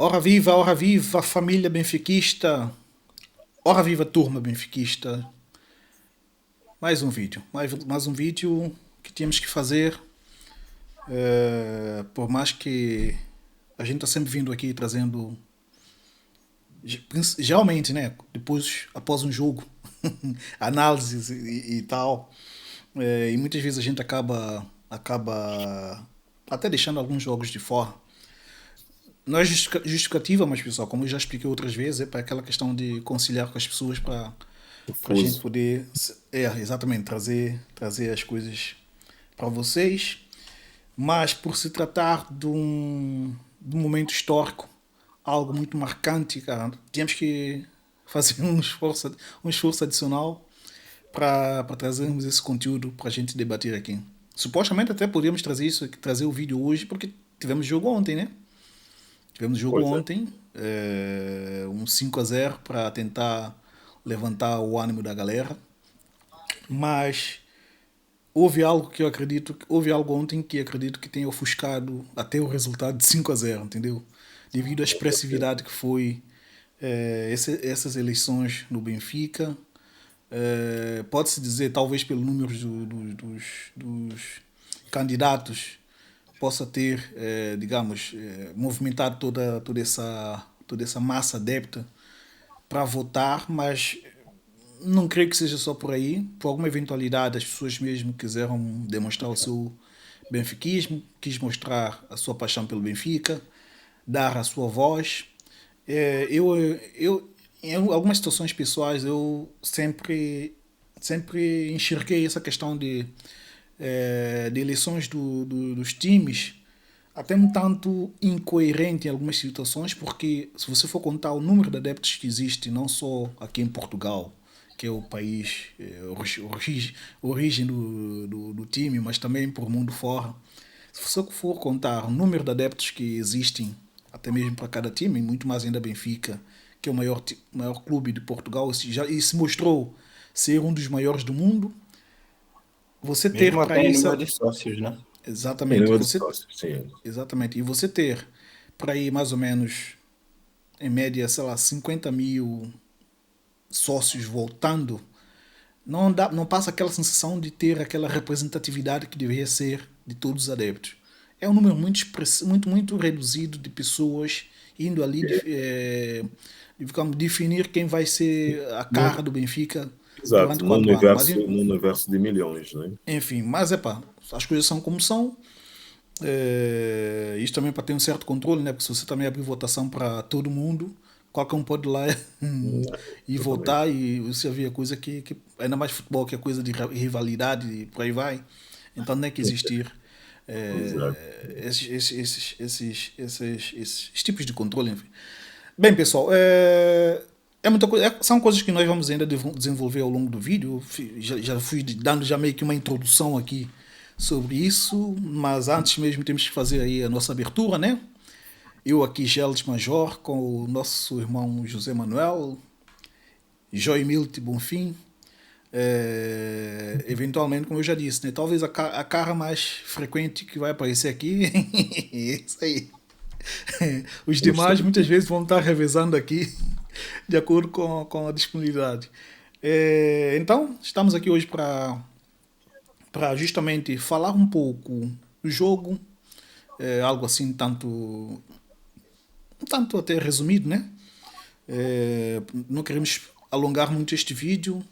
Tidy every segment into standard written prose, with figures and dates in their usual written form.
ora viva família benfiquista, ora viva turma benfiquista. Mais um vídeo que tínhamos que fazer. Por mais que a gente está sempre vindo aqui trazendo, geralmente, né? Depois, após um jogo, análises e tal. E muitas vezes a gente acaba até deixando alguns jogos de fora. Não é justificativa, mas pessoal, como eu já expliquei outras vezes, é para aquela questão de conciliar com as pessoas para a gente Fuso. poder, exatamente, trazer as coisas para vocês. Mas por se tratar de um momento histórico, algo muito marcante, cara, tínhamos que fazer um esforço adicional para trazermos esse conteúdo para a gente debater aqui. Supostamente até podíamos trazer isso, trazer o vídeo hoje, porque tivemos jogo ontem, né? Tivemos jogo Pois é. ontem, um 5-0 para tentar levantar o ânimo da galera. Mas houve algo ontem que acredito que tenha ofuscado até o resultado de 5-0, entendeu? Devido à Com certeza. expressividade que foi essas eleições no Benfica. Pode-se dizer, talvez pelo número dos candidatos, possa ter, digamos, movimentado toda essa massa adepta para votar, mas não creio que seja só por aí. Por alguma eventualidade, as pessoas mesmo quiseram demonstrar o seu benfiquismo, quis mostrar a sua paixão pelo Benfica, dar a sua voz. Em algumas situações pessoais, eu sempre enxerguei essa questão de eleições dos times até um tanto incoerente em algumas situações, porque se você for contar o número de adeptos que existe, não só aqui em Portugal, que é o país, origem do time, mas também por mundo fora, se você for contar o número de adeptos que existem, até mesmo para cada time, muito mais ainda Benfica, que é o maior clube de Portugal, e se mostrou ser um dos maiores do mundo, você ter Mesmo para até em isso. número de sócios, né? Em Exatamente. número de sócios, sim. Exatamente. E você ter para ir mais ou menos, em média, sei lá, 50 mil sócios voltando, não passa aquela sensação de ter aquela representatividade que deveria ser de todos os adeptos. É um número muito reduzido de pessoas indo ali digamos, definir quem vai ser a cara No- do Benfica durante Exato, 4 anos. no universo de milhões, né? Enfim, mas é pá, as coisas são como são. Isto também para ter um certo controle, né? Porque se você também abrir votação para todo mundo, qualquer um pode ir lá e Exatamente. votar e você havia coisa ainda mais futebol, que é coisa de rivalidade e por aí vai. Então não é que existir Exato. esses tipos de controle. Enfim. Bem, pessoal, é muita coisa, são coisas que nós vamos ainda desenvolver ao longo do vídeo. Já fui dando já meio que uma introdução aqui sobre isso, mas antes mesmo temos que fazer aí a nossa abertura, né? Eu aqui, Geles Major, com o nosso irmão José Manuel, Joimilde Bonfim. Eventualmente, como eu já disse, né? Talvez a cara mais frequente que vai aparecer aqui é isso aí. Os Vamos demais ter. muitas vezes vão estar revezando aqui de acordo com a disponibilidade. Então, estamos aqui hoje para justamente falar um pouco do jogo, algo assim tanto até resumido, né? Não queremos alongar muito este vídeo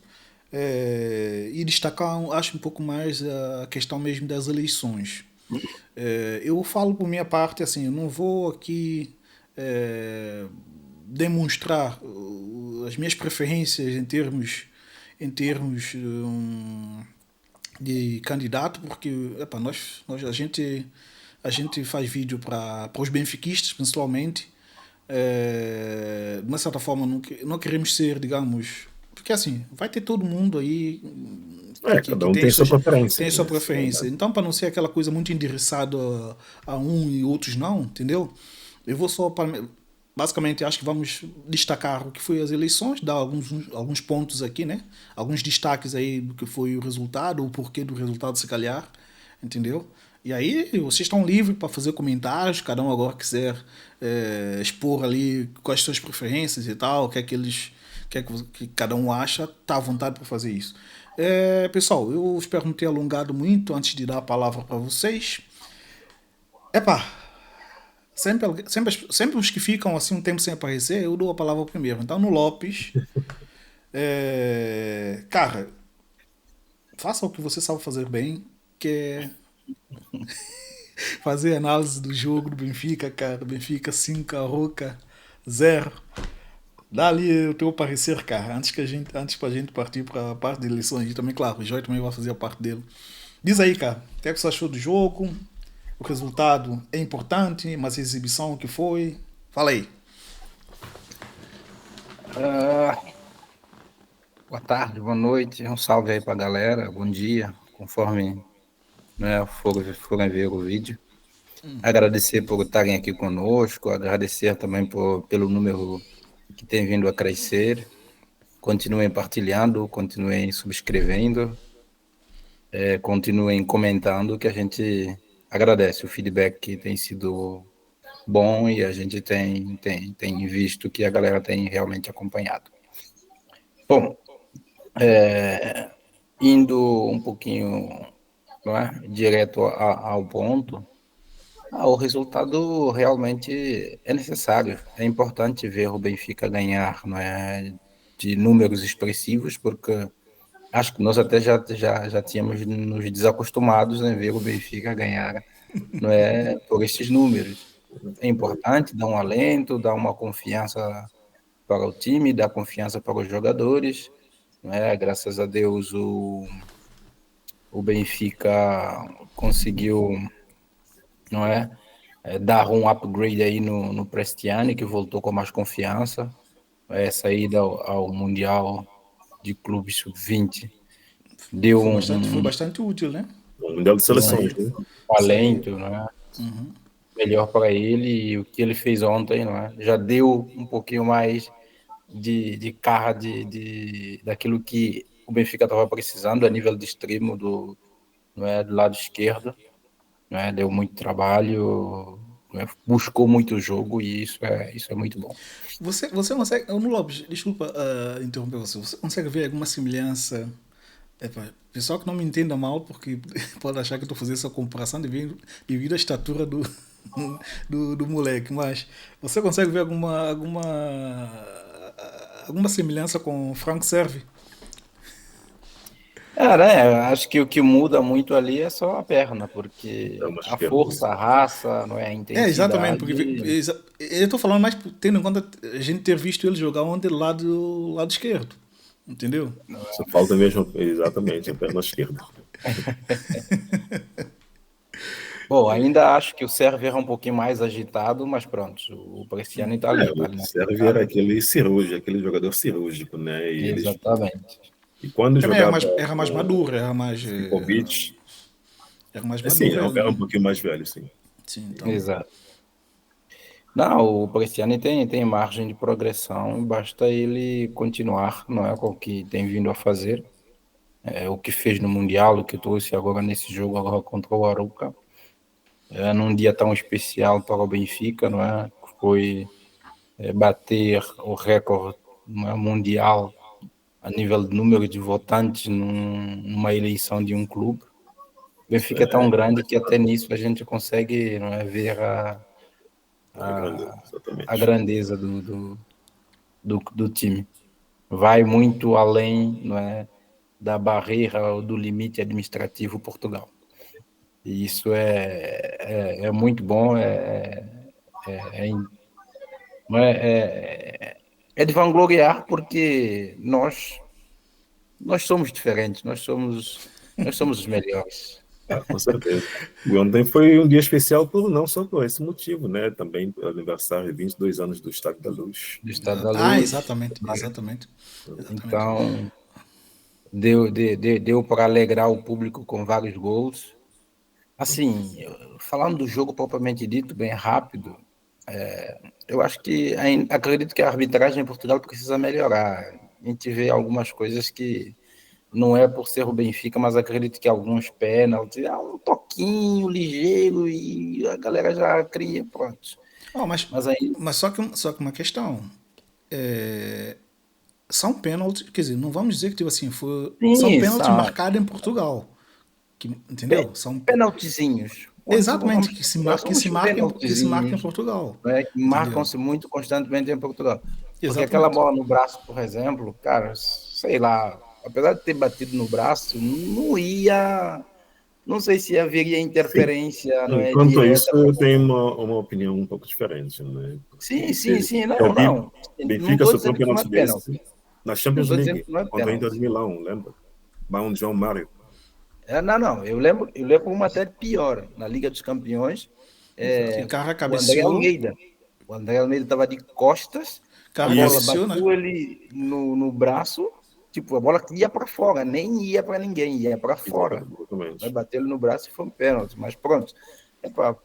e destacar, acho, um pouco mais a questão mesmo das eleições. Eu falo por minha parte, assim, eu não vou aqui é, demonstrar as minhas preferências em termos de candidato, porque epa, a gente faz vídeo para os benfiquistas, principalmente. De uma certa forma, não queremos ser, digamos. Porque assim, vai ter todo mundo aí Cada que um tem sua preferência, tem a sua né? Isso é preferência. verdade. Então, para não ser aquela coisa muito endereçada a um e outros não, entendeu? Eu vou só para. Basicamente, acho que vamos destacar o que foi as eleições, dar alguns pontos aqui, né? Alguns destaques aí do que foi o resultado, o porquê do resultado, se calhar, entendeu? E aí vocês estão livres para fazer comentários, cada um agora quiser expor ali quais são as suas preferências e tal, o que é que eles, o que é que cada um acha, tá à vontade para fazer isso. Pessoal, eu espero não ter alongado muito antes de dar a palavra para vocês. Epá, sempre os que ficam assim um tempo sem aparecer, eu dou a palavra primeiro. Então no Lopes, cara, faça o que você sabe fazer bem, que é fazer análise do jogo do Benfica, cara. Benfica 5, Roca 0. Dá ali o teu parecer, cara, antes pra gente partir pra parte de eleições. E também, claro, o Joy também vai fazer a parte dele. Diz aí, cara, o que é que você achou do jogo? O resultado é importante, mas a exibição que foi? Fala aí. Ah, boa tarde, boa noite, um salve aí pra galera, bom dia, conforme né, forem ver o vídeo. Agradecer por estarem aqui conosco, agradecer também pelo número que tem vindo a crescer. Continuem partilhando, continuem subscrevendo, continuem comentando, que a gente agradece. O feedback tem sido bom e a gente tem visto que a galera tem realmente acompanhado. Bom, indo um pouquinho, não é, direto ao ponto, o resultado realmente é necessário. É importante ver o Benfica ganhar, não é, de números expressivos, porque acho que nós até já tínhamos nos desacostumados em ver o Benfica ganhar, não é, por esses números. É importante dar um alento, dar uma confiança para o time, dar confiança para os jogadores. Não é? Graças a Deus o Benfica conseguiu, não é, dar um upgrade aí no Prestiani, que voltou com mais confiança. Saída ao Mundial de Clubes Sub-20 deu Foi um bastante útil, né? O Mundial de Seleções, Sair. né? Sair. talento, né? Melhor para ele, e o que ele fez ontem, não é? Já deu um pouquinho mais de carga daquilo que o Benfica estava precisando a nível de extremo não é, do lado esquerdo, não é? Deu muito trabalho, não é? Buscou muito o jogo, e isso é muito bom. Você consegue. No Lopes, desculpa interromper você. Você consegue ver alguma semelhança? Pessoal que não me entenda mal, porque pode achar que eu estou fazendo essa comparação devido à estatura do moleque, mas você consegue ver alguma semelhança com o Frank Serve? Acho que o que muda muito ali é só a perna, porque É uma a esquerda. força, a raça, não é, a Exatamente, porque intensidade. eu estou falando mais tendo em conta a gente ter visto ele jogar ontem do lado esquerdo, entendeu? Só falta mesmo, exatamente, a perna esquerda. Bom, ainda acho que o Sérvio é um pouquinho mais agitado, mas pronto, o Cristiano está ali, está O ali na Sérvio era pegada. aquele cirúrgico, aquele jogador cirúrgico, né? Exatamente. E quando Também jogava era mais com maduro, Sivkovic, era mais assim, maduro ele, era né? um pouquinho mais velho, sim. Sim, então. Exato. Não, o Cristiano tem margem de progressão, basta ele continuar, não é, com o que tem vindo a fazer, o que fez no Mundial, o que trouxe agora nesse jogo agora contra o Arouca, num dia tão especial para o Benfica, não é, foi bater o recorde, não é, mundial a nível de número de votantes numa eleição de um clube. O Isso Benfica é tão grande que até nisso a gente consegue, não é, ver é grande, a exatamente. grandeza do time. Vai muito além, não é, da barreira ou do limite administrativo Portugal. E isso é muito bom, é, não é de vangloriar, porque nós somos diferentes, nós somos os melhores. Ah, com certeza. E ontem foi um dia especial não só por esse motivo, né? Também pelo aniversário de 22 anos do Estádio da Luz. Do Estado da Luz. Exatamente, exatamente. Exatamente. Então, deu para alegrar o público com vários gols. Assim, falando do jogo propriamente dito, bem rápido, eu acho que acredito que a arbitragem em Portugal precisa melhorar. A gente vê algumas coisas que não é por ser o Benfica, mas acredito que alguns pênaltis, um toquinho ligeiro e a galera já cria, pronto. Oh, mas Mas aí, mas só que uma questão. São pênaltis, quer dizer, não vamos dizer que tipo assim, são sim, pênaltis são marcados em Portugal. Entendeu? São penaltizinhos. exatamente Vamos, que são os se marca em penaltizinhos, Portugal. né, que Entendeu? marcam-se muito constantemente em Portugal. Porque aquela Exatamente. bola no braço, por exemplo, cara, sei lá, apesar de ter batido no braço, não ia, não sei se haveria Sim. interferência, não é Enquanto isso, direta. eu tenho uma opinião um pouco diferente, né? Sim, Porque sim, sim, eu vi não. Não Benfica estou sofreu um dizendo que não é pênalti pênalti. desse na Não Champions estou dizendo League que não é contra a Inter de pênalti. Milão, lembra? Mão de João Mário. Não. Eu lembro uma até pior. Na Liga dos Campeões, Que o cara o André cabeceou, Almeida. O André Almeida estava de costas, o a cara bola Isso, cabeceou, né? bateu ele no braço, tipo, a bola ia para fora, nem ia para ninguém, ia para fora. Vai exatamente. bater ele no braço e foi um pênalti, mas pronto. Epa,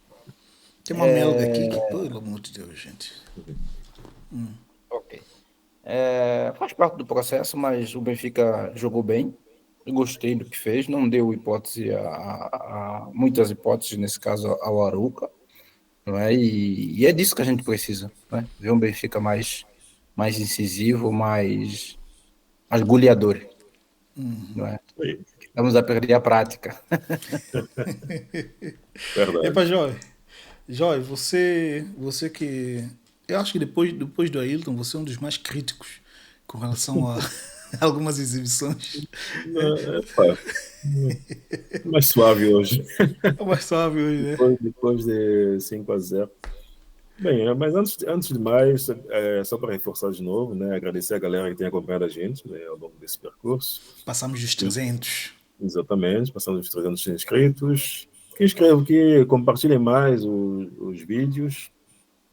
Tem uma melga aqui que, pelo amor de Deus, gente. ok. Faz parte do processo, mas o Benfica jogou bem. Eu gostei do que fez, não deu hipótese muitas hipóteses, nesse caso, ao Arouca, não é? E é disso que a gente precisa, né? Ver um Benfica mais incisivo, mais goleador, não é? Aí, Estamos a perder a prática. Epa, verdade. Joy, você que. Eu acho que depois do Ailton, você é um dos mais críticos com relação a algumas exibições. Pá, mais suave hoje, É mais suave hoje, né? depois de 5-0. Bem, mas antes de mais, só para reforçar de novo, né, agradecer a galera que tem acompanhado a gente, né, ao longo desse percurso. Passamos dos 300. Exatamente, passando dos 300 inscritos. Que inscrevam, que compartilhem mais os vídeos,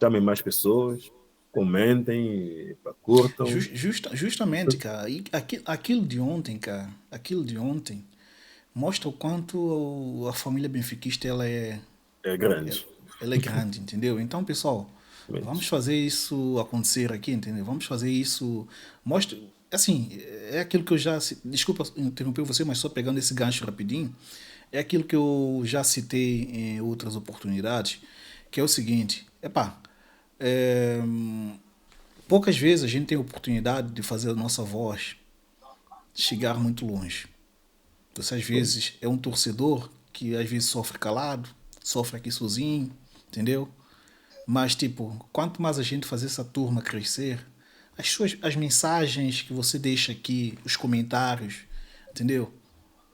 chamem mais pessoas, comentem, curtam. Justamente, cara. E aquilo de ontem, cara, aquilo de ontem mostra o quanto a família benfiquista É grande. ela é grande, entendeu? Então, pessoal, vamos fazer isso acontecer aqui, entendeu? Vamos fazer isso. Mostra. Assim, é aquilo que eu já. Desculpa interromper você, mas só pegando esse gancho rapidinho. É aquilo que eu já citei em outras oportunidades, que é o seguinte: epá, é, poucas vezes a gente tem a oportunidade de fazer a nossa voz chegar muito longe. Você às vezes é um torcedor que às vezes sofre calado, sofre aqui sozinho, entendeu? Mas tipo, quanto mais a gente fazer essa turma crescer, as mensagens que você deixa aqui, os comentários, entendeu?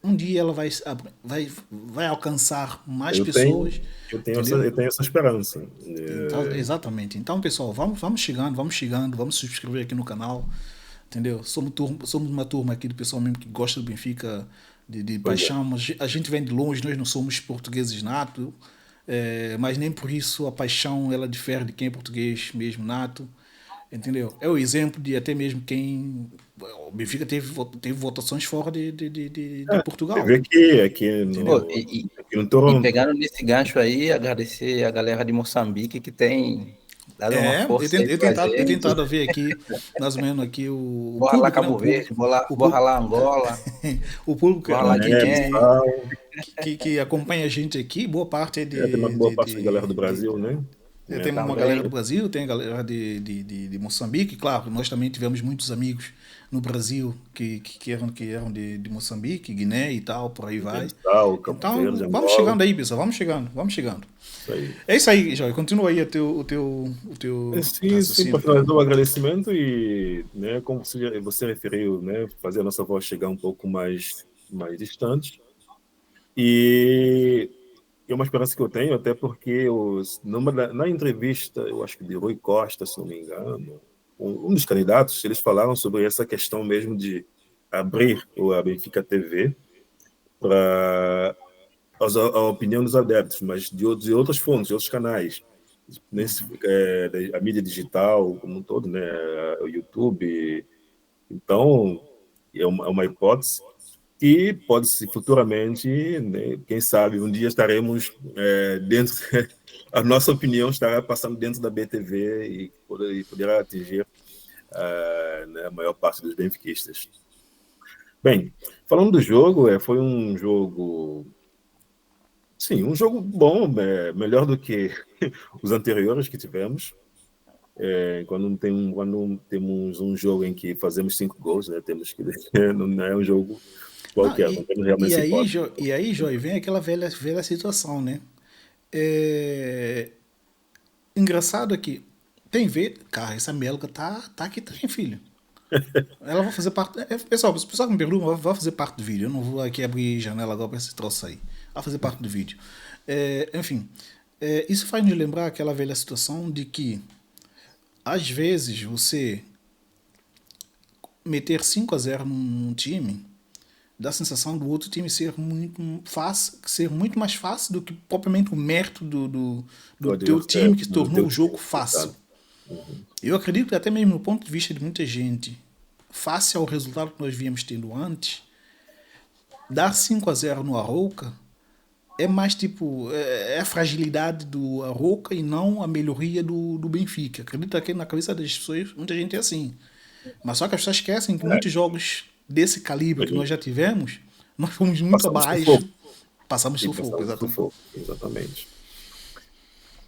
Um dia ela vai alcançar mais Eu tenho, pessoas, eu tenho essa, entendeu? eu tenho essa esperança. Então, exatamente. Então, pessoal, vamos chegando, vamos se subscrever aqui no canal, entendeu? Somos uma turma aqui do pessoal mesmo que gosta do Benfica de Pois é. paixão, mas a gente vem de longe, nós não somos portugueses nato, mas nem por isso a paixão ela difere de quem é português mesmo nato, entendeu? É o exemplo de até mesmo quem. O Benfica teve votações fora de Você Portugal, vê que aqui entendeu? Pô, no, aqui no e Toronto, pegando nesse gancho aí, agradecer a galera de Moçambique que tem dado uma força aí pra Eu gente. tentado ver aqui, mais ou menos aqui o Borra lá público, né? Cabo Verde, O borra público, lá Angola, o público borra lá Guiné, Guiné. Bissau, que acompanha a gente aqui, boa parte é tem uma boa parte da galera do Brasil, né? tem Né? uma galera do Também. Brasil, tem a galera de Moçambique, claro, nós também tivemos muitos amigos no Brasil que eram de Moçambique, Guiné e tal, por aí vai. Guiné-Bissau, Cabo Verde, Então, vamos Angola, chegando aí, pessoal, vamos chegando, vamos chegando. isso aí. É isso aí, Joy, continua aí o teu Sim, para raciocínio, cara. finalizar o agradecimento e, né, como você referiu, né, fazer a nossa voz chegar um pouco mais distante. E é uma esperança que eu tenho, até porque na entrevista, eu acho que de Rui Costa, se não me engano, um dos candidatos, eles falaram sobre essa questão mesmo de abrir a Benfica TV para a opinião dos adeptos, mas de outras fontes, de outros canais, a mídia digital como um todo, né, o YouTube. Então, é uma hipótese que pode se futuramente, né, quem sabe, um dia estaremos dentro, a nossa opinião estará passando dentro da BTV e poderá atingir né, a maior parte dos benfiquistas. Bem, falando do jogo, foi um jogo. Sim, um jogo bom, melhor do que os anteriores que tivemos. Quando temos um jogo em que fazemos 5 gols, né, temos que não é um jogo Não, qualquer, não temos realmente essa hipótese. e aí, Joy, vem aquela velha situação, né? É, engraçado é que tem ver, cara, essa Melga tá aqui também, filho. Ela vai fazer parte. Pessoal, o pessoal que me pergunta vai fazer parte do vídeo. Eu não vou aqui abrir janela agora para esse troço aí. Vai fazer parte do vídeo. Enfim, isso faz nos lembrar aquela velha situação de que às vezes você meter 5-0 num time dá a sensação do outro time ser muito fácil, ser muito mais fácil do que propriamente o mérito do teu time que se tornou o jogo fácil. Eu acredito que até mesmo no ponto de vista de muita gente, face ao resultado que nós víamos tendo antes, dar 5-0 no Arrouca é mais tipo, é a fragilidade do Arrouca e não a melhoria do Benfica. Acredito que na cabeça das pessoas, muita gente é assim. Mas só que as pessoas esquecem que muitos jogos desse calibre que nós já tivemos, nós fomos muito abaixo. Passamos sufoco, exatamente. Exatamente.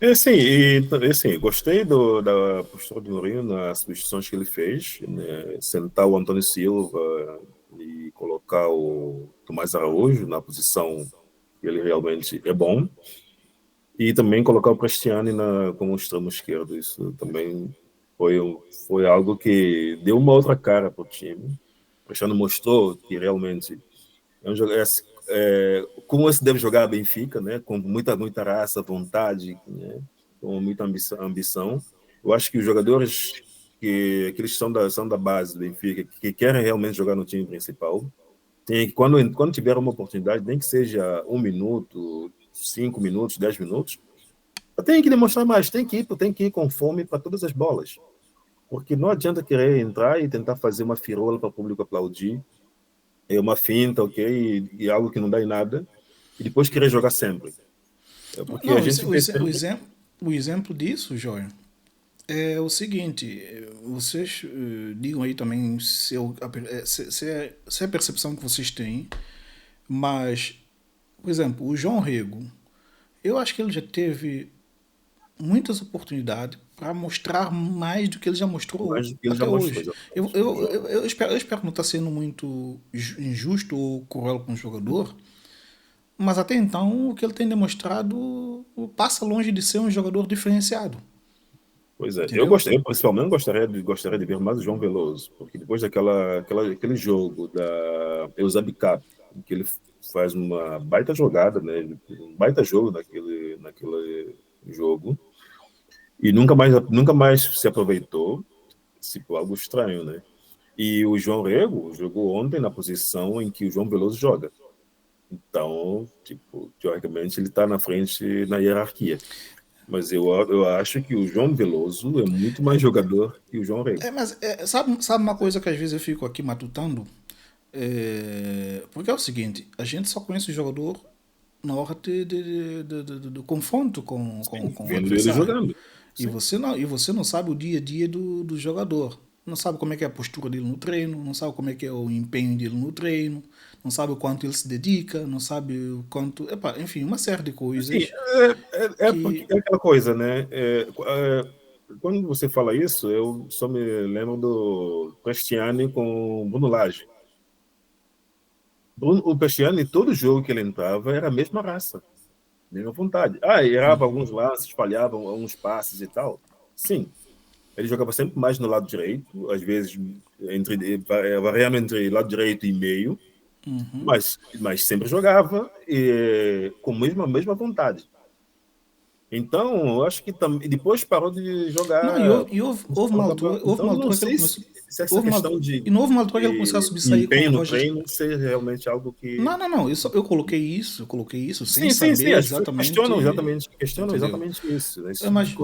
Assim, gostei da postura do Mourinho nas substituições que ele fez, né? Sentar o Antônio Silva e colocar o Tomás Araújo na posição que ele realmente é bom, e também colocar o Prestiani como extremo esquerdo. Isso também foi algo que deu uma outra cara para o time. O Prestiani mostrou que realmente é um jogador, como se deve jogar a Benfica, né? Com muita raça, vontade, né? Com muita ambição. Eu acho que os jogadores que eles são da base do Benfica, que querem realmente jogar no time principal, tem que, quando tiver uma oportunidade, nem que seja 1 minuto, 5 minutos, 10 minutos, tem que demonstrar mais, tem que ir com fome para todas as bolas. Porque não adianta querer entrar e tentar fazer uma firola para o público aplaudir, uma finta, ok, e algo que não dá em nada, e depois querer jogar sempre. Porque não, a gente o exemplo disso, Joia, é o seguinte, vocês digam aí também se é a percepção que vocês têm, mas, por exemplo, o João Rego, eu acho que ele já teve muitas oportunidades para mostrar mais do que ele já mostrou mais do que ele até já mostrou. hoje. Eu espero não estar sendo muito injusto ou cruel com o jogador, mas até então o que ele tem demonstrado passa longe de ser um jogador diferenciado. Pois é, Entendeu? eu principalmente gostaria de ver mais o João Veloso, porque depois aquele jogo da Eusébio Cap, que ele faz uma baita jogada, né? Um baita jogo naquele jogo, e nunca mais se aproveitou, tipo, algo estranho, né? E o João Rego jogou ontem na posição em que o João Veloso joga. Então, tipo, teoricamente ele está na frente na hierarquia. Mas eu acho que o João Veloso é muito mais jogador que o João Rego. Mas sabe uma coisa que às vezes eu fico aqui matutando? Porque é o seguinte, a gente só conhece o jogador na hora do confronto com o Vendo ele adversário. jogando. E você não sabe o dia a dia do jogador. Não sabe como é que é a postura dele no treino, não sabe como é que é o empenho dele no treino, não sabe o quanto ele se dedica, não sabe o quanto. Enfim, uma série de coisas. Sim, porque é aquela coisa, né? Quando você fala isso, eu só me lembro do Cristiano com o Bruno Lage. O Cristiano, todo jogo que ele entrava, era a mesma raça, mesma vontade. Errava alguns lances, falhava alguns passes e tal. Sim, ele jogava sempre mais no lado direito, às vezes variando entre lado direito e meio, mas sempre jogava com a mesma vontade. Então, eu acho que depois parou de jogar. Não, houve uma altura que ele começou. Houve uma altura que ele começou a subsair com o Roger. Treino ser realmente algo que. Não. Eu coloquei isso sem sim, saber exatamente. Questionam exatamente isso. Né? Mas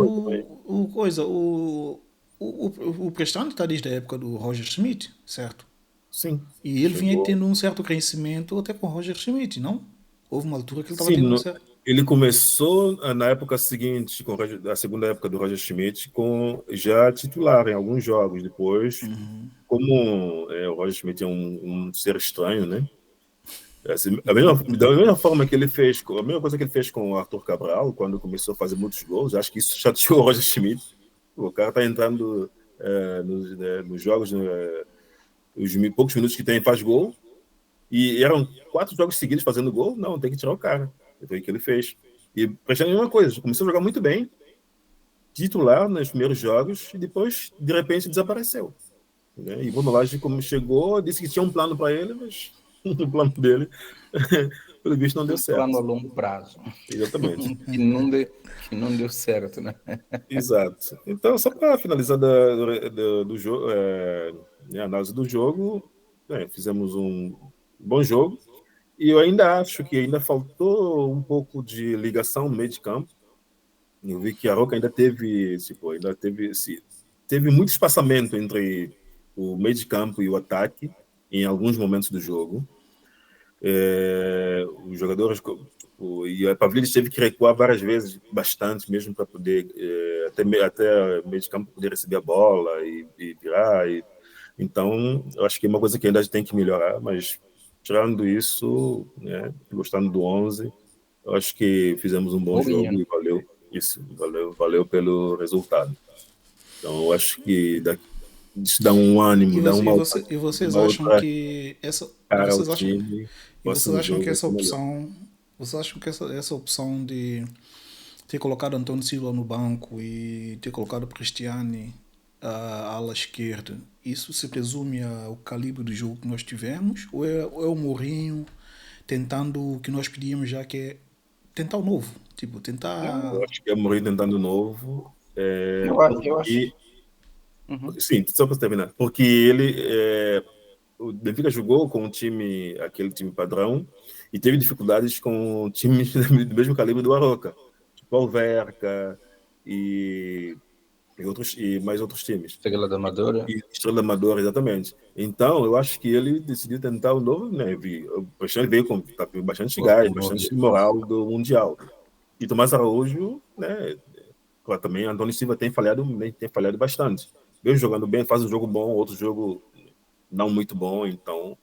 o Prestano está desde a época do Roger Schmidt, certo? Sim. E ele vinha tendo um certo crescimento até com o Roger Schmidt, não? Houve uma altura que ele estava tendo um certo. Ele começou na época seguinte, com a segunda época do Roger Schmidt, já titular em alguns jogos. Depois como o Roger Schmidt é um ser estranho, né? Assim, da mesma forma que ele fez, a mesma coisa que ele fez com o Arthur Cabral, quando começou a fazer muitos gols, acho que isso chateou o Roger Schmidt. O cara tá entrando nos jogos, os poucos minutos que tem, faz gol, e eram 4 jogos seguidos fazendo gol, não, tem que tirar o cara. Foi o que ele fez. E prestando a mesma coisa, começou a jogar muito bem, titular nos primeiros jogos, e depois, de repente, desapareceu. Né? E Bruno Lage, como chegou, disse que tinha um plano para ele, mas o plano dele, pelo visto, não deu certo. Plano a longo prazo. Exatamente. que não deu certo, né? Exato. Então, só para finalizar do jogo, a análise do jogo, fizemos um bom jogo, e eu ainda acho que ainda faltou um pouco de ligação no meio de campo. Eu vi que a Roca ainda teve muito espaçamento entre o meio de campo e o ataque em alguns momentos do jogo. Os jogadores, e a Pavlidis teve que recuar várias vezes, bastante mesmo, para poder até meio de campo poder receber a bola e virar. Então, eu acho que é uma coisa que ainda tem que melhorar, mas tirando isso, gostando do 11, eu acho que fizemos um bom jogo e valeu isso, valeu pelo resultado. Então, eu acho que isso dá um ânimo, dá uma e vocês acham que essa opção de ter colocado António Silva no banco e ter colocado Cristiane à ala esquerda, isso se presume ao calibre do jogo que nós tivemos, ou é o Mourinho tentando o que nós pedíamos, já que é tentar o novo, tipo, tentar... Eu acho que é o Mourinho tentando o novo. Eu acho. Sim, só para terminar. Porque o Benfica jogou com aquele time padrão, e teve dificuldades com times do mesmo calibre do Aroca, tipo Alverca e mais outros times. Estrela da Amadora. Estrela da Amadora, exatamente. Então, eu acho que ele decidiu tentar o novo, né? O Cristiano veio com bastante gás, bastante moral do Mundial. E Tomás Araújo, né? Claro, também Antônio Silva tem falhado bastante. Veio jogando bem, faz um jogo bom, outro jogo não muito bom, então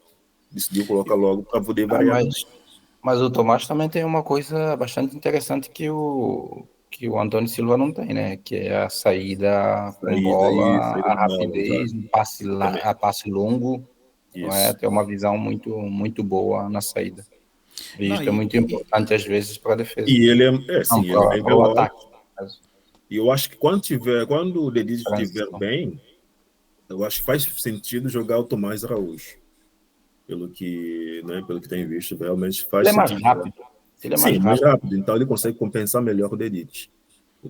decidiu colocar logo para poder variar. Mas o Tomás também tem uma coisa bastante interessante que o Antônio Silva não tem, né? Que é a saída com bola, a rapidez, a passe longo, não é? Tem uma visão muito, muito boa na saída. E isso é muito importante, às vezes, para a defesa. E ele é bem para o ataque. E eu acho que quando o Dedide estiver bem, eu acho que faz sentido jogar o Tomás Araújo. Pelo que tem visto, realmente faz sentido. Ele é mais rápido. Ele é mais rápido. Então ele consegue compensar melhor o Dedide.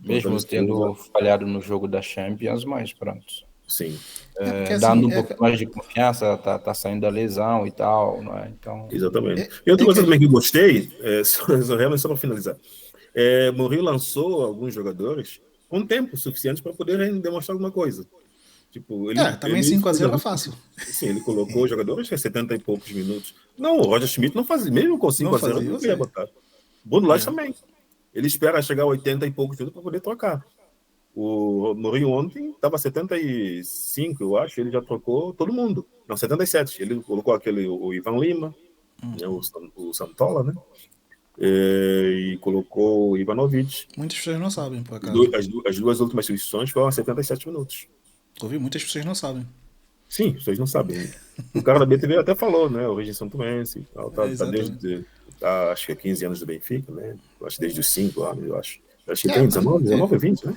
Mesmo tendo falhado no jogo da Champions, mas pronto. Sim. Dando um pouco mais de confiança, tá saindo da lesão e tal, não é? Então... Exatamente. E outra coisa também que eu gostei, realmente só para finalizar, Mourinho lançou alguns jogadores com tempo suficiente para poderem demonstrar alguma coisa. Tipo, também 5-0 é fácil. Sim, ele colocou jogadores que 70 e poucos minutos. Não, o Roger Schmidt não fazia, mesmo com 5-0, não queria botar. Bruno Lage também. Ele espera chegar a 80 e poucos minutos para poder trocar. O Mourinho ontem estava 75, eu acho, ele já trocou todo mundo. Não, 77. Ele colocou o Ivan Lima, né, o Santola, né? E colocou o Ivanovic. Muitas pessoas não sabem, por acaso. As duas últimas substituições foram a 77 minutos. Ouvi, muitas pessoas não sabem. Sim, vocês não sabem. O cara da BTV até falou, né? Origem São Tomense. Tá desde, acho que 15 anos do Benfica, né? Acho que desde os 5 anos, eu acho. Acho que tem 19 ou 20, né?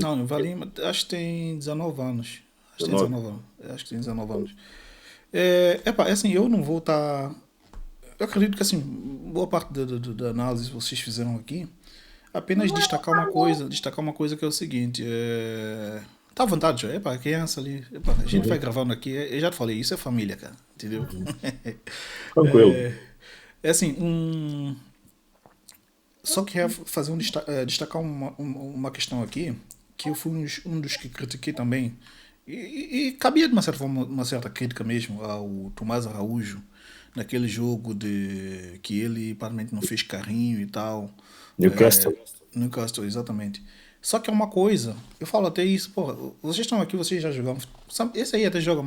Não, o Valima, acho que tem 19 anos. Acho que tem 19 anos. Assim, eu não vou estar... Eu acredito que, assim, boa parte da análise que vocês fizeram aqui, apenas destacar uma coisa que é o seguinte, tá à vontade, já. A criança ali, a gente vai gravando aqui, eu já te falei, isso é família, cara, entendeu? Tranquilo. Assim, só queria fazer destacar uma questão aqui, que eu fui um dos que critiquei também, e cabia de uma certa forma, uma certa crítica mesmo ao Tomás Araújo, naquele jogo que ele, aparentemente, não fez carrinho e tal. Newcastle. Newcastle, exatamente. Só que é uma coisa, eu falo até isso, porra, vocês estão aqui, vocês já jogaram. Esse aí até joga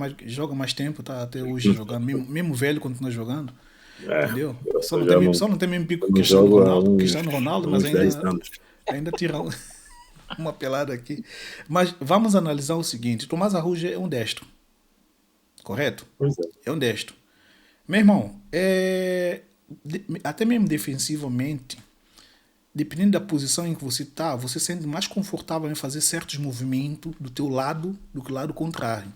mais tempo, tá até hoje jogando, mesmo velho continua jogando, É, entendeu? eu já não, Só não tem mesmo pico eu não jogo há Cristiano Ronaldo, mas uns 10 anos. ainda tira uma pelada aqui. Mas vamos analisar o seguinte: Tomás Arrujo é um destro, correto? Pois é. É um destro. Meu irmão, até mesmo defensivamente, dependendo da posição em que você está, você se sente mais confortável em fazer certos movimentos do teu lado do que o lado contrário.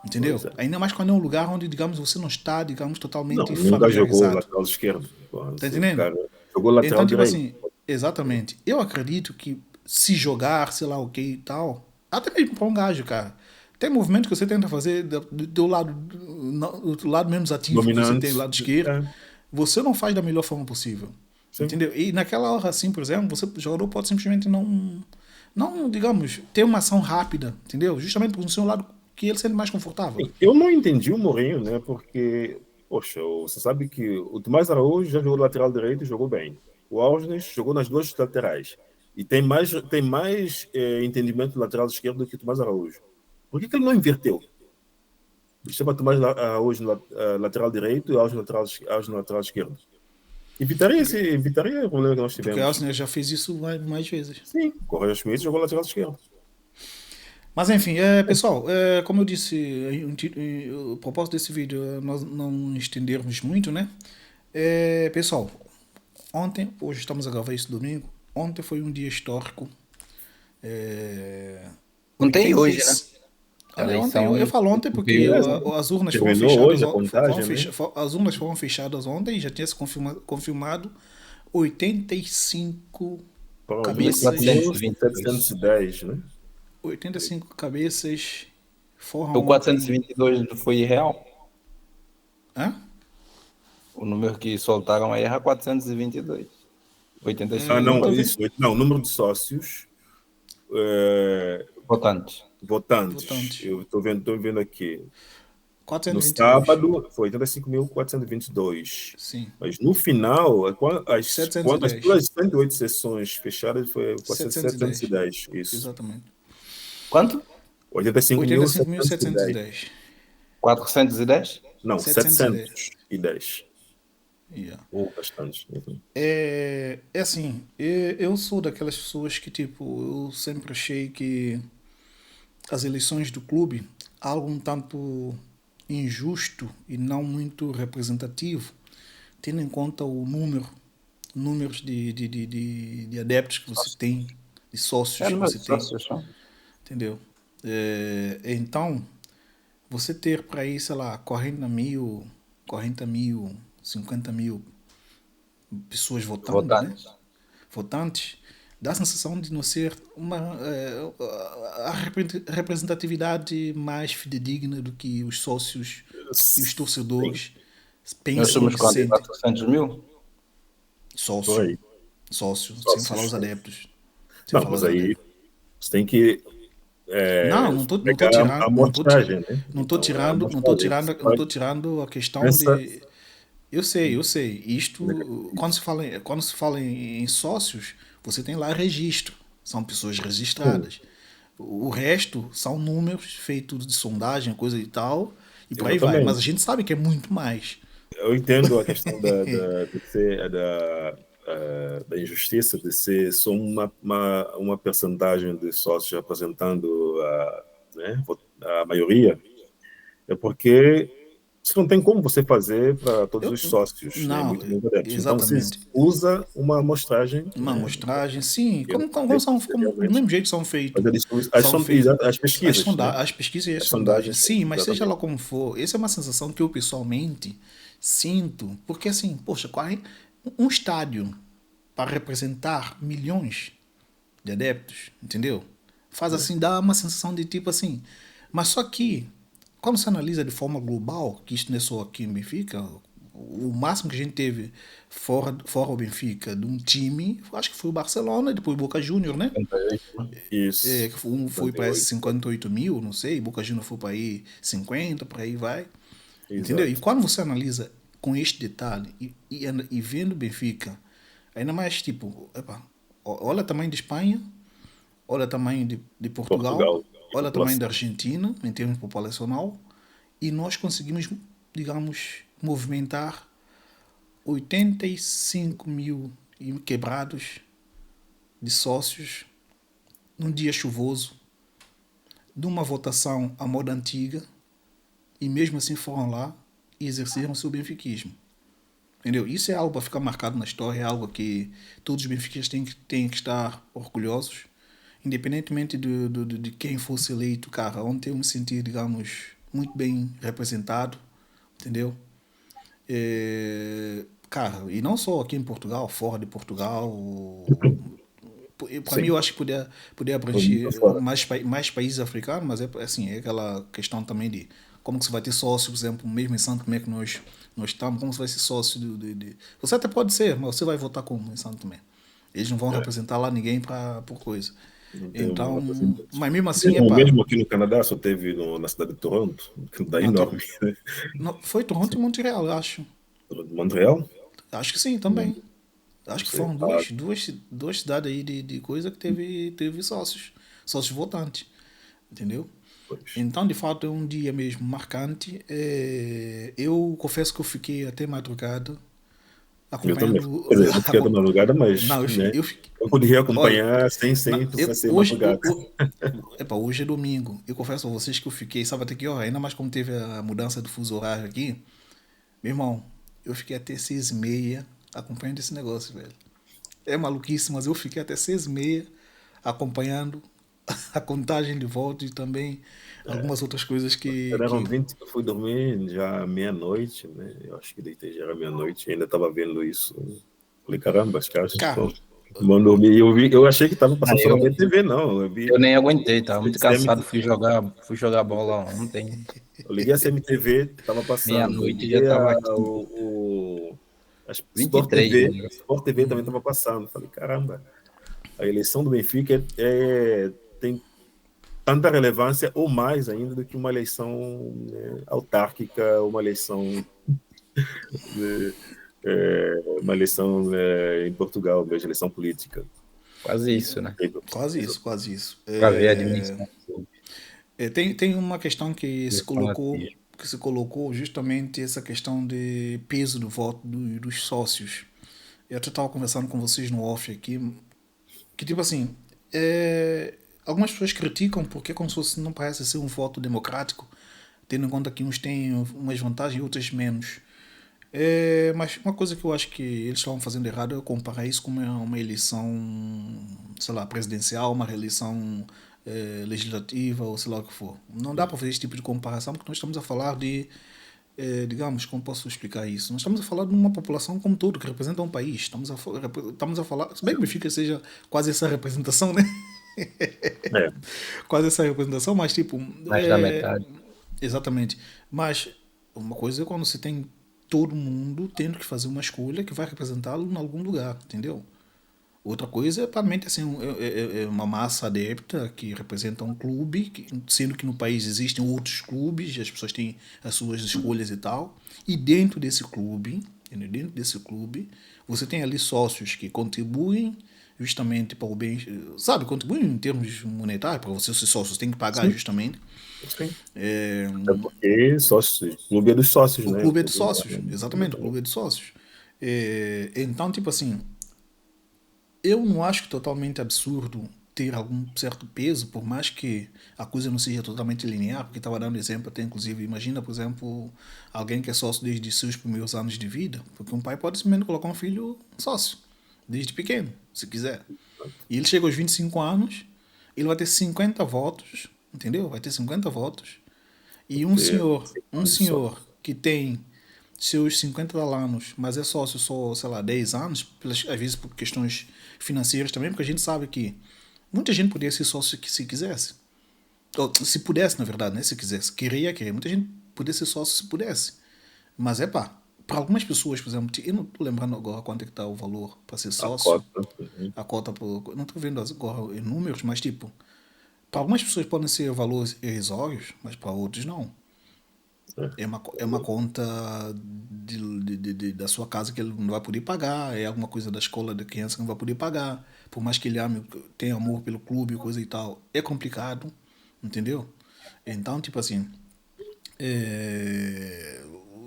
Entendeu? Pois é. Ainda mais quando é um lugar onde, digamos, você não está, digamos, Não, totalmente nunca jogou familiarizado. lateral esquerdo. Pô, Tá se o entendendo? cara jogou lateral Então, tipo direito. assim, exatamente. Eu acredito que se jogar, sei lá o que e tal, até mesmo para um gajo, cara, tem movimentos que você tenta fazer do teu lado, do lado menos ativo que você tem, Dominante. lado esquerdo, É, você não faz da melhor forma possível. sim. Entendeu? E naquela hora assim, por exemplo, o jogador pode simplesmente não, digamos, ter uma ação rápida, entendeu? Justamente por ser um lado que ele se sente mais confortável. Eu não entendi o Mourinho, né? Porque, poxa, você sabe que o Tomás Araújo já jogou lateral direito e jogou bem. O Ausnes jogou nas duas laterais. E tem mais entendimento do lateral esquerdo do que o Tomás Araújo. Por que ele não inverteu? Chama Tomás Araújo no lateral direito e Ausnes no lateral esquerdo. Evitaria o problema que nós Porque o tivemos. Arsenal já fez isso mais vezes. Sim, o Correia Schmidt jogou lateral esquerdo. Mas enfim, pessoal, como eu disse, o propósito desse vídeo é nós não estendermos muito, né? Pessoal, hoje estamos a gravar isso domingo, ontem foi um dia histórico. Ontem e Quem hoje, né? fez. A Olha, ontem, eu eleição falo ontem porque as urnas foram Terminou fechadas, hoje a contagem, né? as urnas foram fechadas ontem e já tinha se confirmado 85 Foram cabeças. 85.710, né? 85 cabeças foram O ontem. 422 foi real. Hã? O número que soltaram aí era 422. 85 não Não, tô mil vendo. isso. Não, o número de sócios votantes. votantes. Votantes. Eu estou vendo aqui. No 422. sábado foi 85.422. Sim. Mas no final, pelas 710. 108 sessões fechadas, foi 710. 710. Isso. Exatamente. Quanto? 85.710. 85.710. 410? Não, 710. 710. Yeah. Ou bastante. É assim, eu sou daquelas pessoas que, tipo, eu sempre achei que as eleições do clube algo um tanto injusto e não muito representativo, tendo em conta números de adeptos que você tem, de sócios É que número você de tem, sócios, não? entendeu? Então, você ter para aí, sei lá, 40 mil, 50 mil pessoas votando, né? Votantes. Votantes, dá a sensação de não ser a representatividade mais fidedigna do que os sócios e os torcedores Nós pensam somos e quanto? sentem. 400 mil? Por Sócio, aí. sem falar os Sócios. adeptos. Sem Não, falar mas os aí adeptos. você tem que Não tô pegar a tirando, amostragem, né? Então, é a amostragem. não tô tirando a questão Essa, de. Eu sei. Isto, quando se fala em sócios, você tem lá registro. São pessoas sim, registradas. O resto são números feitos de sondagem, coisa e tal, e por aí vai. Mas a exatamente. gente sabe que é muito mais. Eu entendo a questão de ser, da injustiça, de ser só uma percentagem de sócios representando né, a maioria, é porque você não tem como você fazer para todos Eu, os sócios, né, não, muito adeptos. Então, você exatamente. usa uma amostragem, Uma né, amostragem, sim, que ver se do realmente. mesmo jeito Mas são feitos as pesquisas, né? as pesquisas e as As sondagens, sondagens, sim, mas seja exatamente. lá como for, essa é uma sensação que eu pessoalmente sinto, porque assim, poxa, um estádio para representar milhões de adeptos, entendeu? Faz assim, dá uma sensação de tipo assim, mas só que quando se analisa de forma global, que isto não é só aqui em Benfica, o máximo que a gente teve fora o Benfica de um time, acho que foi o Barcelona, depois o Boca Júnior, né? 58. Isso. Que um foi para 58. 58 mil, não sei, Boca Juniors foi para aí 50, para aí vai. Entendeu? E Exato. quando você analisa com este detalhe e vendo Benfica, ainda mais tipo, epa, olha tamanho de Espanha, olha tamanho de Portugal, Portugal, e olha tamanho população. da Argentina, em termos populacional, e nós conseguimos, digamos, movimentar 85 mil e quebrados de sócios num dia chuvoso, de uma votação à moda antiga, e mesmo assim foram lá e exerceram seu benfiquismo. Entendeu? Isso é algo para ficar marcado na história, é algo que todos os benfiquistas têm que estar orgulhosos, independentemente de quem fosse eleito, cara. Ontem eu me senti, digamos, muito bem representado, entendeu? Cara, e não só aqui em Portugal, fora de Portugal. Para mim, Sim, eu acho que poder mundo abranger fora. mais países africanos, mas é assim, é aquela questão também de como que você vai ter sócio, por exemplo, mesmo em Santo Tomé que nós estamos, como você vai ser sócio Você até pode ser, mas você vai votar como em Santo Tomé? Eles não vão É, representar lá ninguém por coisa. não tem uma Então, representação. mas mesmo assim, Mesmo aqui no Canadá, só teve na cidade de Toronto, que dá não, enorme, né? não, foi Toronto e Montreal, eu acho. Montreal? Acho que sim, Não, também. não Acho que sei. foram duas cidades aí de coisa que teve sócios votantes, entendeu? Pois. Então, de fato, é um dia mesmo marcante. Eu confesso que eu fiquei até madrugada Eu também. acompanhando. Quer dizer, não fiquei da madrugada, mas Não, né, eu fiquei. eu poderia Olha, acompanhar sem precisar ser hoje. madrugada. Epa, hoje é domingo. Eu confesso a vocês que eu fiquei, sabe até que hora? Ainda mais como teve a mudança do fuso horário aqui. Meu irmão, eu fiquei até 6h30 acompanhando esse negócio, velho. É maluquice, mas eu fiquei até 6h30 acompanhando a contagem de votos e também algumas outras coisas Eram que 20 que eu fui dormir já meia-noite, né? Eu acho que deitei já era meia-noite, ainda estava vendo isso. Falei, caramba, os caras cara, vão dormir. E eu achei que estava Ah, passando só na TV, não. Eu vi eu nem aguentei, tava muito cansado, CMT, fui jogar bola ontem, eu liguei a CMTV, estava passando. Eu meia-noite já liguei tava aqui, a vinte e três, né? Sport TV também estava passando. Falei, caramba, a eleição do Benfica tem tanta relevância ou mais ainda do que uma eleição, né, autárquica, uma eleição em Portugal, mesmo, eleição política. Quase isso, né? quase isso, quase isso. Pra ver a dimensão Tem uma questão do fanatismo. que se colocou justamente essa questão de peso do voto dos sócios. Eu até estava conversando com vocês no off aqui, que tipo assim, algumas pessoas criticam porque como se fosse, não parece ser um voto democrático, tendo em conta que uns têm umas vantagens e outras menos. Mas uma coisa que eu acho que eles estavam fazendo errado é comparar isso com uma eleição, sei lá, presidencial, uma eleição legislativa ou sei lá o que for. Não dá para fazer esse tipo de comparação porque nós estamos a falar digamos, como posso explicar isso? Nós estamos a falar de uma população como todo, que representa um país. Estamos a falar, se bem que o Benfica seja quase essa representação, né? É, Quase essa representação, mas tipo, Mais da metade. exatamente. Mas uma coisa é quando você tem todo mundo tendo que fazer uma escolha que vai representá-lo em algum lugar, entendeu? Outra coisa é realmente assim, é uma massa adepta que representa um clube, sendo que no país existem outros clubes, as pessoas têm as suas escolhas e tal. E dentro desse clube, entendeu? Dentro desse clube, você tem ali sócios que contribuem justamente para o bem, sabe, contribuem em termos monetários, para você ser sócio, você tem que pagar sim, justamente. sim. Até porque sócios, o clube é dos sócios, O né? O clube é de clube sócios, exatamente, o clube é de sócios. Então, tipo assim, eu não acho totalmente absurdo ter algum certo peso, por mais que a coisa não seja totalmente linear, porque estava dando exemplo até, inclusive, imagina, por exemplo, alguém que é sócio desde seus primeiros anos de vida, porque um pai pode simplesmente colocar um filho sócio, desde pequeno, se quiser. E ele chega aos 25 anos, ele vai ter 50 votos, entendeu? Vai ter 50 votos. E ter um só. senhor que tem seus 50 anos, mas é sócio só, sei lá, 10 anos, às vezes por questões financeiras também, porque a gente sabe que muita gente poderia ser sócio se quisesse. Ou, se pudesse, na verdade, né? Se quisesse. Queria. Muita gente poderia ser sócio se pudesse. Mas para algumas pessoas, por exemplo, eu não estou lembrando agora quanto é que está o valor para ser A sócio, cota. Uhum. a cota, não estou vendo agora em números, mas tipo, para algumas pessoas podem ser valores irrisórios, mas para outros não. É uma conta da sua casa que ele não vai poder pagar, é alguma coisa da escola da criança que não vai poder pagar. por mais que ele ame, tenha amor pelo clube, coisa e tal, é complicado, entendeu? Então, tipo assim, é,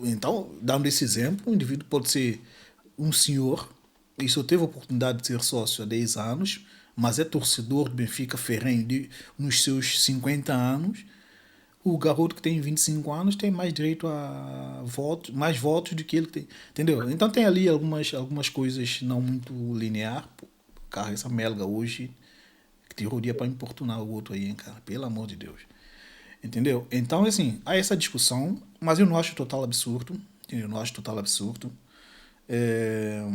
então, dando esse exemplo, o indivíduo pode ser um senhor e só teve a oportunidade de ser sócio há 10 anos, mas é torcedor do Benfica ferrenho nos seus 50 anos. O garoto que tem 25 anos tem mais direito a votos, mais votos do que ele tem. Entendeu? Então tem ali algumas coisas não muito linear. Cara, essa melga hoje que tirou o dia para importunar o outro aí, hein, cara. Pelo amor de Deus. Entendeu? Então, assim, há essa discussão, mas eu não acho total absurdo. Entendeu? Eu não acho total absurdo. É,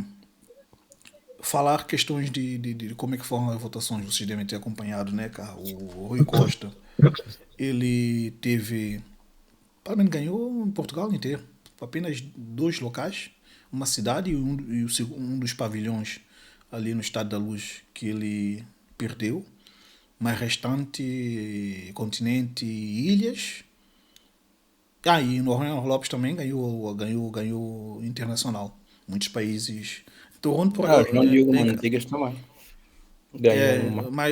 falar questões de como é que foram as votações, vocês devem ter acompanhado, né, cara? O Rui Costa, ele teve, para mim, ganhou em Portugal inteiro. Apenas dois locais, uma cidade um dos pavilhões ali no Estádio da Luz que ele perdeu, mas restante continente e ilhas. Ah, e no Ronaldo Lopes também ganhou internacional. Muitos países. Toronto, Ah, o João Diogo Mantigas também. Ganhou uma.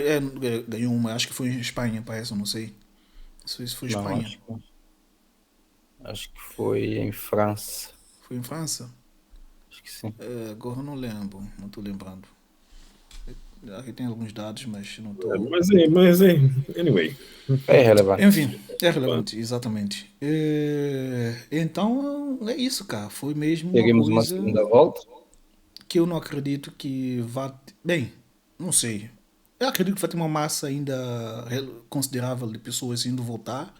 ganhou uma, acho que foi em Espanha, parece, eu não sei. Isso foi Não, Espanha. acho que foi em França. Foi em França? Acho que sim. Agora eu não lembro, não estou lembrando. Aqui tem alguns dados, mas não estou. Anyway. É irrelevante. Enfim, é relevante, exatamente. Então é isso, cara. Foi mesmo uma Teremos uma coisa segunda volta. que eu não acredito que vá. Bem, não sei. Eu acredito que vai ter uma massa ainda considerável de pessoas indo votar.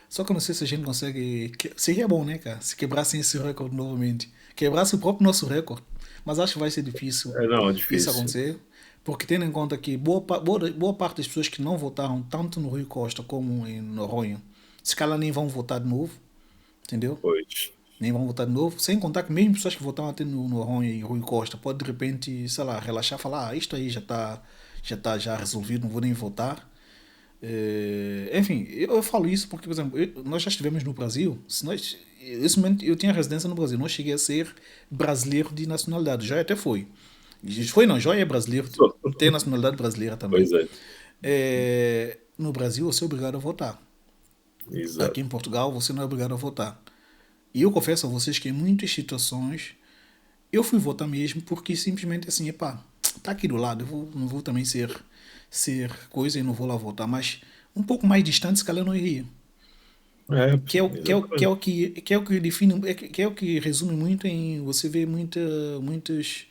Só que eu não sei se a gente consegue. Seria bom, né, cara? Se quebrassem esse recorde novamente. Quebrasse o próprio nosso recorde. Mas acho que vai ser difícil Não, é isso difícil. acontecer. Porque tendo em conta que boa parte das pessoas que não votaram tanto no Rui Costa como em Noronha, se calhar nem vão votar de novo, entendeu? Pois. Nem vão votar de novo. Sem contar que mesmo pessoas que votaram até no Noronha e Rui Costa pode de repente, sei lá, relaxar e falar, isto aí já está já resolvido, não vou nem votar. Enfim, eu falo isso porque, por exemplo, nós já estivemos no Brasil. Se nós, esse momento eu tinha residência no Brasil, não cheguei a ser brasileiro de nacionalidade. Já até foi. Foi não, já é brasileiro, tem nacionalidade brasileira também. Pois é. No Brasil você é obrigado a votar. Exato. Aqui em Portugal você não é obrigado a votar. E eu confesso a vocês que em muitas situações eu fui votar mesmo porque simplesmente assim, epá, tá aqui do lado, não vou também ser coisa e não vou lá votar, mas um pouco mais distante se calhar eu não iria. Exatamente. Que é o que define, que é o que resume muito em você vê muitas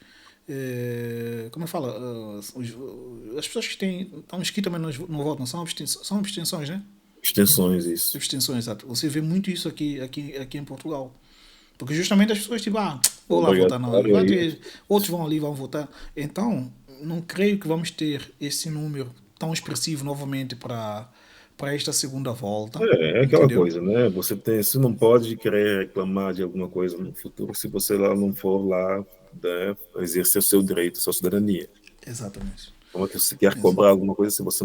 como é que fala? As pessoas que estão inscritas, mas não votam, são abstenções, né? Extensões, isso. Abstenções, exato. Você vê muito isso aqui em Portugal. Porque justamente as pessoas, tipo, vou lá votar, não. Obrigatório aí. Outros vão ali, vão votar. Então, não creio que vamos ter esse número tão expressivo novamente para esta segunda volta, É aquela entendeu? coisa, né? Você não pode querer reclamar de alguma coisa no futuro se você lá não for lá, né, exercer o seu direito, a sua cidadania. Exatamente. Como é que você quer Ex- cobrar alguma coisa se você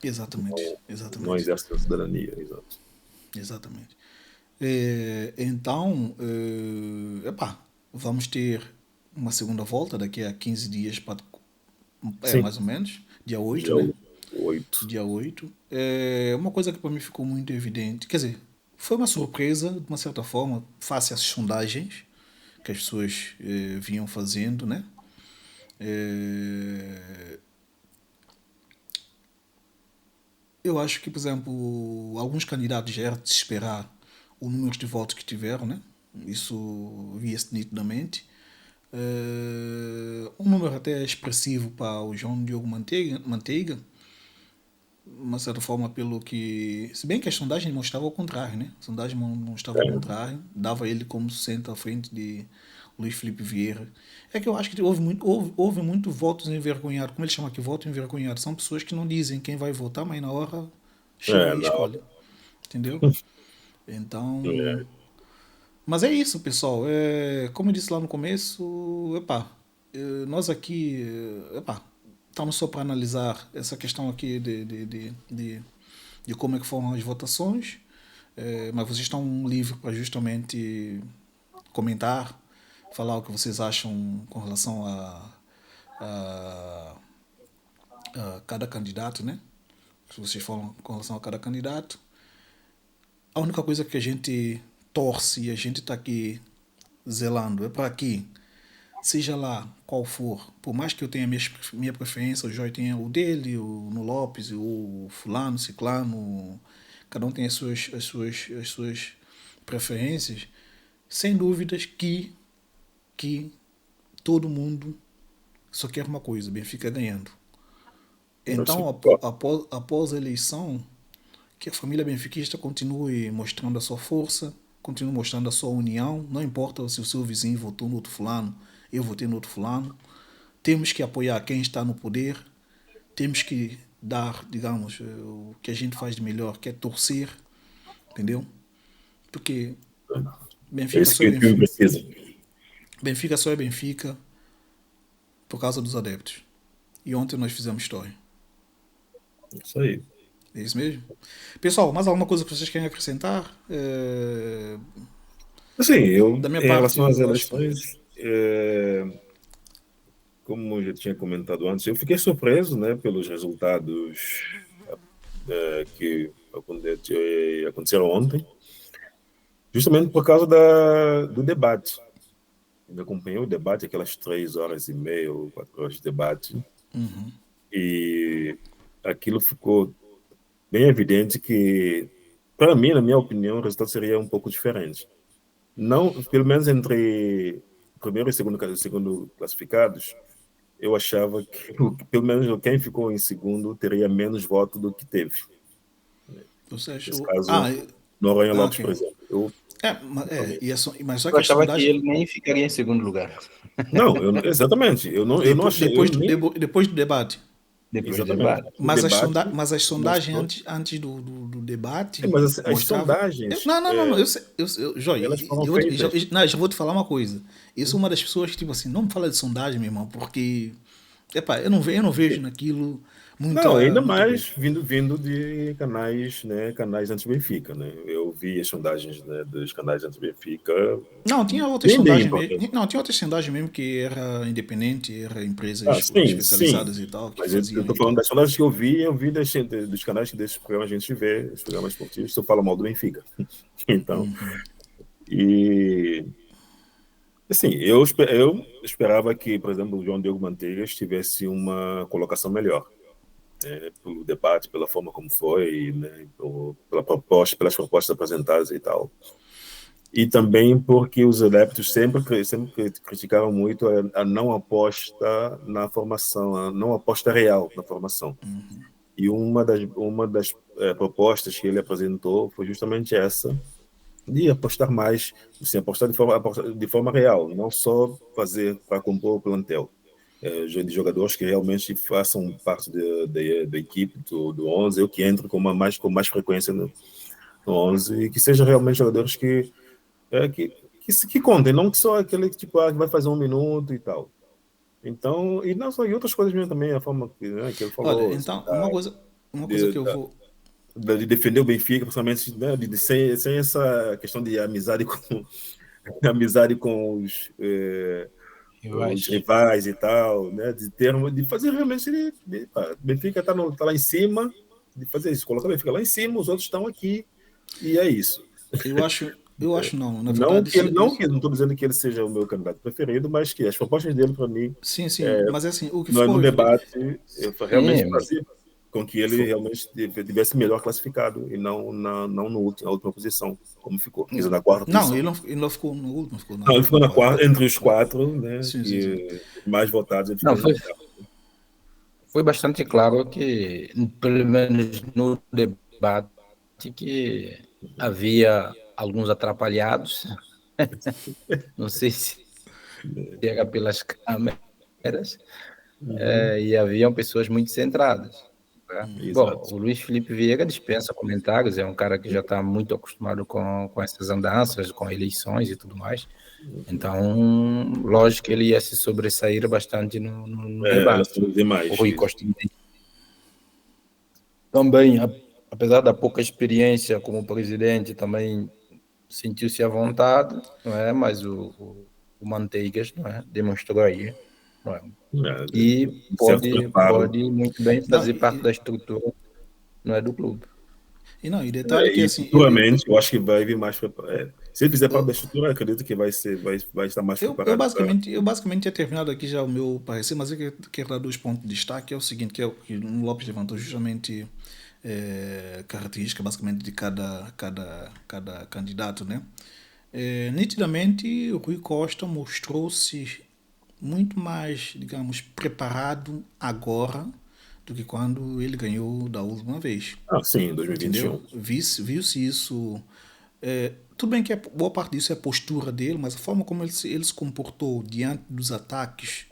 exatamente. não Exatamente. exerce a cidadania? Exato. Exatamente. Então, epá, vamos ter uma segunda volta daqui a 15 dias, Sim, mais ou menos, dia 8, dia né? 8. Dia 8. Uma coisa que para mim ficou muito evidente, quer dizer, foi uma surpresa, de uma certa forma, face às sondagens que as pessoas vinham fazendo, né? Eh, eu acho que, por exemplo, alguns candidatos já era de se esperar o número de votos que tiveram, né? Isso via-se nitidamente. Um número até expressivo para o João Diogo Manteiga, uma certa forma, pelo que. Se bem que a sondagem mostrava o contrário, né? A sondagem mostrava o contrário, dava ele como centro à frente de Luiz Felipe Vieira. É que eu acho que houve muito votos envergonhados. Como ele chama aqui, voto envergonhado? São pessoas que não dizem quem vai votar, mas na hora chegam e Não. escolhem. Entendeu? Então. É, Mas é isso, pessoal. Como eu disse lá no começo, epá, nós aqui, epá, estamos só para analisar essa questão aqui de como é que foram as votações, mas vocês estão livres para justamente comentar, falar o que vocês acham com relação a, a cada candidato, né? Se vocês falam com relação a cada candidato, a única coisa que a gente torce e a gente está aqui zelando é para que, seja lá qual for, por mais que eu tenha minha preferência, o Joy tenha o dele, o no Lopes, o fulano, ciclano, cada um tem as suas preferências, sem dúvidas que todo mundo só quer uma coisa, Benfica ganhando. Eu Então, sei. após a eleição, que a família benfiquista continue mostrando a sua força, continue mostrando a sua união, não importa se o seu vizinho votou no outro fulano, eu votei no outro fulano. Temos que apoiar quem está no poder, temos que dar, digamos, o que a gente faz de melhor, que é torcer, entendeu? Porque É Benfica isso só é que o time Benfica, precisa. Benfica só é Benfica por causa dos adeptos. E ontem nós fizemos história. Isso aí. É isso mesmo? Pessoal, mais alguma coisa que vocês querem acrescentar? Assim, Da minha em parte, relação às eu acho. eleições, como eu já tinha comentado antes, eu fiquei surpreso, né, pelos resultados que aconteceram ontem, justamente por causa do debate. Eu acompanhei o debate, aquelas 3 horas e meia ou 4 horas de debate, e aquilo ficou bem evidente que, para mim, na minha opinião, o resultado seria um pouco diferente. Não, pelo menos entre o primeiro e o segundo classificados, eu achava que, pelo menos, quem ficou em segundo teria menos voto do que teve. Você Nesse achou. caso, Noronha Lopes, Ok. por exemplo. Mas só Eu que a achava que sondagem. ele nem ficaria em segundo lugar, Não, exatamente. Eu não achei. Eu nem, Depois do debate. depois do exatamente. debate. O debate Mas as sondagens mostrou. antes do debate Mas as mostravam. sondagens, Não. Joy, elas foram feitas. já vou te falar uma coisa. Eu sou uma das pessoas que, tipo assim, não me fala de sondagem, meu irmão, porque. Epá, eu não vejo naquilo Não, ainda muita coisa. mais vindo de canais, né, canais anti-Benfica, né? Eu vi as sondagens, né, dos canais anti-Benfica Não, tinha outras bem sondagens importantes. mesmo. Não, tinha outras sondagens mesmo que era independente, era Ah, empresas sim, sim. especializadas e tal, que Mas eu faziam estou e falando tal. das sondagens que eu vi dos canais que desses programas a gente vê, os programas esportivos, eu falo mal do Benfica. Então, e assim, eu esperava que, por exemplo, o João Diogo Manteigas tivesse uma colocação melhor, né, pelo debate, pela forma como foi, né, pelas propostas apresentadas e tal. E também porque os adeptos sempre criticaram muito a não aposta na formação, a não aposta real na formação. E uma das propostas que ele apresentou foi justamente essa, de apostar mais, assim, apostar de forma real, não só fazer para compor o plantel. De jogadores que realmente façam parte da equipe, do 11, ou que entrem com mais frequência no 11, e que sejam realmente jogadores que contem, não que só aquele tipo que vai fazer 1 minuto e tal. Então, e não só, e outras coisas mesmo também, a forma que ele Olha, falou, assim, então, uma coisa de, que eu vou. de defender o Benfica, principalmente, né, sem essa questão de amizade com, amizade com Eu os acho. rivais e tal, né, de fazer realmente, Benfica tá lá em cima, de fazer isso, colocar o Benfica lá em cima, os outros estão aqui, e é isso. Eu acho não, na Não verdade, que ele não que não estou dizendo que ele seja o meu candidato preferido, mas que as propostas dele para mim sim, mas é assim, o que no ficou evidente. debate eu realmente Sim, fazia com que ele realmente tivesse melhor classificado e não na última posição, como ficou, quer dizer, na quarta Não, posição. ele não ficou no último, ficou Não, ele ficou na na quarta. quarta, entre os quatro, né, Sim. que mais votados, ele não, ficou na quarta. foi bastante claro que, pelo menos no debate, que havia alguns atrapalhados. Não sei se era pelas câmeras, e haviam pessoas muito centradas. Né? Bom, Exato. o Luiz Felipe Vieira dispensa comentários, é um cara que já está muito acostumado com essas andanças, com eleições e tudo mais. Então, lógico que ele ia se sobressair bastante no debate. Relação dos demais. O Rui Costa também, apesar da pouca experiência como presidente, também sentiu-se à vontade, não é? Mas o Manteigas, não é? Demonstrou aí não é? É, E certo preparo. pode muito bem Não, fazer parte da estrutura, não é, do clube. e detalhe que E assim, futuramente eu acho que vai vir mais preparado. Se ele fizer parte da eu, estrutura, eu acredito que vai estar mais preparado para. eu basicamente tinha terminado aqui já o meu parecer, mas eu quero dar dois pontos de destaque. É o seguinte, que, que o Lopes levantou justamente característica basicamente de cada candidato, né? Nitidamente, o Rui Costa mostrou-se muito mais, digamos, preparado agora do que quando ele ganhou da última vez. Ah, sim, Entendeu? 2021. Viu-se isso. Tudo bem que boa parte disso é a postura dele, mas a forma como ele se comportou diante dos ataques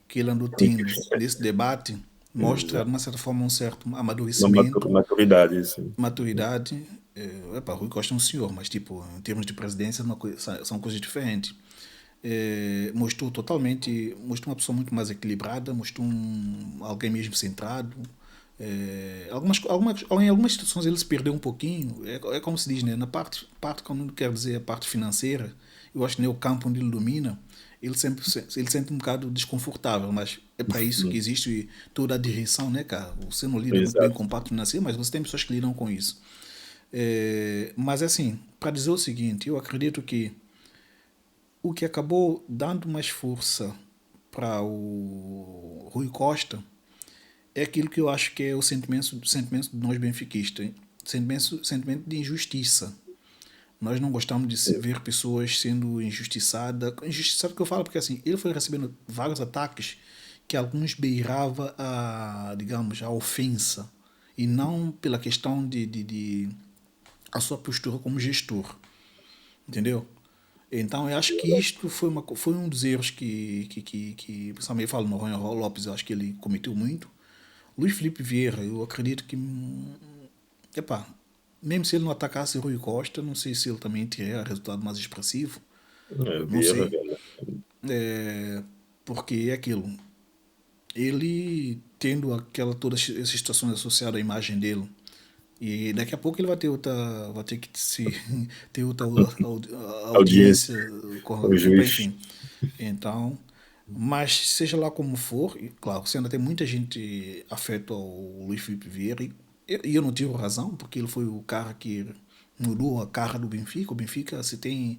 que ele andou tendo nesse debate mostra, de uma Exato. certa forma, um certo Uma amadurecimento, maturidade, assim. maturidade. Rui Costa é um senhor, mas tipo, em termos de presidência são coisas diferentes. Mostrou uma pessoa muito mais equilibrada, mostrou alguém mesmo centrado. Em algumas situações ele se perdeu um pouquinho, é como se diz, né? Na parte quando quer dizer a parte financeira, eu acho que no campo onde ele domina, ele sente um bocado desconfortável, mas é para isso que existe toda a direção, né, cara? Você não lida muito bem Exato. com o pacto financeiro, mas você tem pessoas que lidam com isso. Mas assim, para dizer o seguinte, eu acredito que o que acabou dando mais força para o Rui Costa é aquilo que eu acho que é o sentimento de nós benfiquistas, sentimento de injustiça. Nós não gostamos de ver pessoas sendo injustiçadas. Injustiçado que eu falo porque assim, ele foi recebendo vários ataques que alguns beirava a, digamos, a ofensa e não pela questão de a sua postura como gestor, entendeu? Então eu acho que isto foi um dos erros que principalmente falo no Ronald Lopes, eu acho que ele cometeu muito. Luiz Felipe Vieira, eu acredito que, epá, mesmo se ele não atacasse Rui Costa, não sei se ele também teria resultado mais expressivo, não Vieira, sei, porque é aquilo, ele tendo todas essas situações associadas à imagem dele, e daqui a pouco ele vai ter que ter outra audiência, audiência, o juiz. enfim. Então, mas seja lá como for, e, claro, você ainda tem muita gente afeto ao Luiz Felipe Vieira, e eu não tiro razão, porque ele foi o cara que mudou a cara do Benfica. O Benfica se tem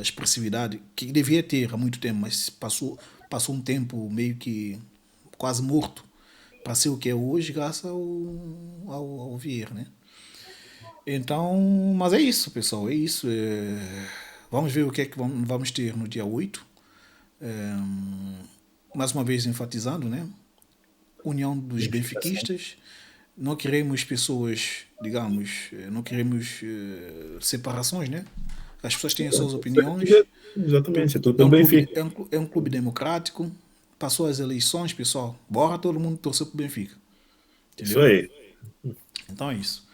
expressividade que devia ter há muito tempo, mas passou um tempo meio que quase morto para ser o que é hoje, graças ao Vieira, né? Então, mas é isso, pessoal, é isso. Vamos ver o que é que vamos ter no dia 8. Mais uma vez enfatizando, né? União dos Unificação. benfiquistas. Não queremos pessoas, digamos, não queremos separações, né? As pessoas têm as suas opiniões. Exatamente, é tudo pelo Benfica. É um clube democrático. Passou as eleições, pessoal. Bora todo mundo torcer pro Benfica. Isso Entendeu? aí. Então é isso.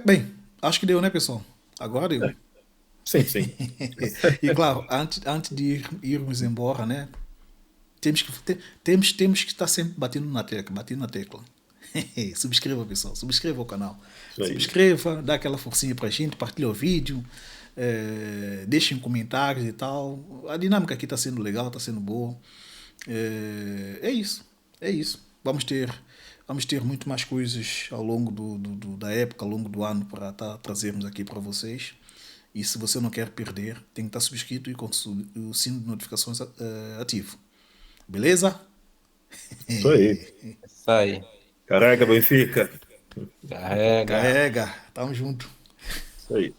Bem, acho que deu, né, pessoal? Agora deu. Sim, sim. E claro, antes de irmos embora, né? Temos que estar sempre batendo na tecla. Subscreva, pessoal. Subscreva o canal. Isso aí. Subscreva, dá aquela forcinha pra gente, partilha o vídeo, deixem comentários e tal. A dinâmica aqui tá sendo legal, tá sendo boa. É isso. É isso. Vamos ter muito mais coisas ao longo da época, ao longo do ano, para trazermos aqui para vocês. E se você não quer perder, tem que estar subscrito e com o sino de notificações ativo. Beleza? Isso aí. Isso aí. Caraca, Benfica. Carrega. Carrega. Tamo junto. Isso aí.